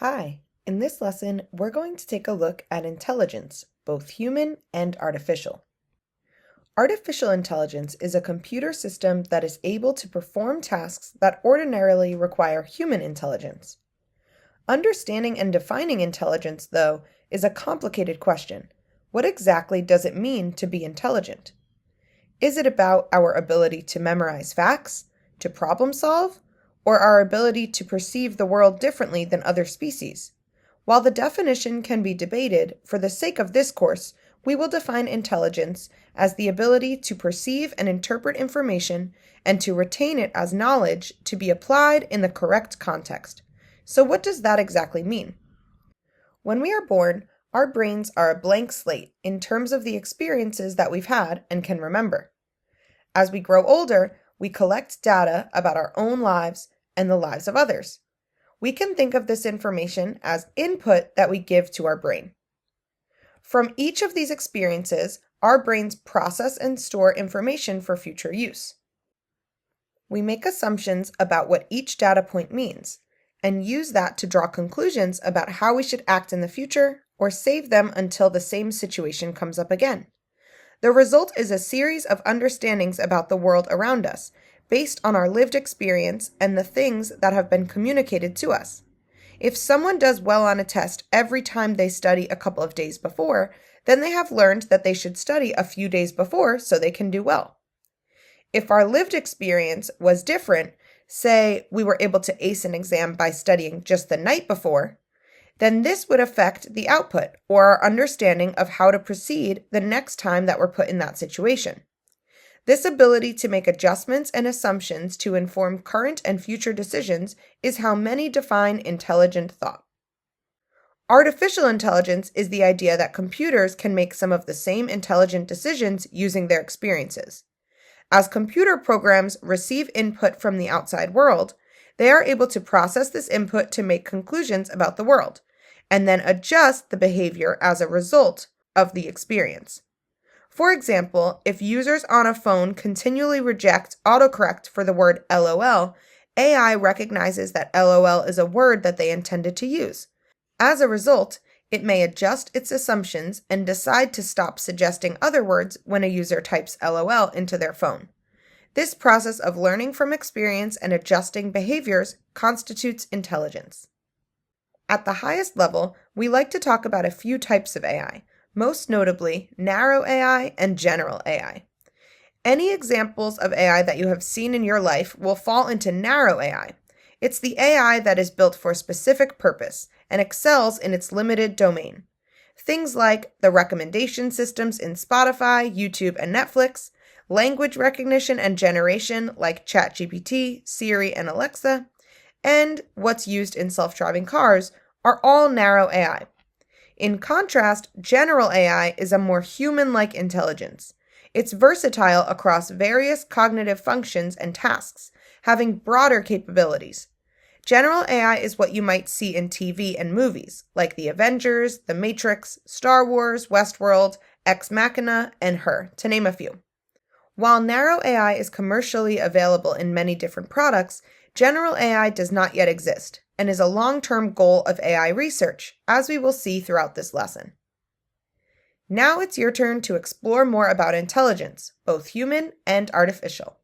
Hi, in this lesson, we're going to take a look at intelligence, both human and artificial. Artificial intelligence is a computer system that is able to perform tasks that ordinarily require human intelligence. Understanding and defining intelligence, though, is a complicated question. What exactly does it mean to be intelligent? Is it about our ability to memorize facts, to problem solve, or our ability to perceive the world differently than other species? While the definition can be debated, for the sake of this course, we will define intelligence as the ability to perceive and interpret information and to retain it as knowledge to be applied in the correct context. So what does that exactly mean? When we are born, our brains are a blank slate in terms of the experiences that we've had and can remember. As we grow older, we collect data about our own lives and the lives of others. We can think of this information as input that we give to our brain. From each of these experiences, our brains process and store information for future use. We make assumptions about what each data point means, and use that to draw conclusions about how we should act in the future or save them until the same situation comes up again. The result is a series of understandings about the world around us, based on our lived experience and the things that have been communicated to us. If someone does well on a test every time they study a couple of days before, then they have learned that they should study a few days before so they can do well. If our lived experience was different, say we were able to ace an exam by studying just the night before, then this would affect the output or our understanding of how to proceed the next time that we're put in that situation. This ability to make adjustments and assumptions to inform current and future decisions is how many define intelligent thought. Artificial intelligence is the idea that computers can make some of the same intelligent decisions using their experiences. As computer programs receive input from the outside world, they are able to process this input to make conclusions about the world, and then adjust the behavior as a result of the experience. For example, if users on a phone continually reject autocorrect for the word LOL, AI recognizes that LOL is a word that they intended to use. As a result, it may adjust its assumptions and decide to stop suggesting other words when a user types LOL into their phone. This process of learning from experience and adjusting behaviors constitutes intelligence. At the highest level, we like to talk about a few types of AI, most notably narrow AI and general AI. Any examples of AI that you have seen in your life will fall into narrow AI. It's the AI that is built for a specific purpose and excels in its limited domain. Things like the recommendation systems in Spotify, YouTube, and Netflix, language recognition and generation like ChatGPT, Siri, and Alexa, and what's used in self-driving cars are all narrow AI. In contrast, general AI is a more human-like intelligence. It's versatile across various cognitive functions and tasks, having broader capabilities. General AI is what you might see in TV and movies, like The Avengers, The Matrix, Star Wars, Westworld, Ex Machina, and Her, to name a few. While narrow AI is commercially available in many different products, general AI does not yet exist and is a long-term goal of AI research, as we will see throughout this lesson. Now it's your turn to explore more about intelligence, both human and artificial.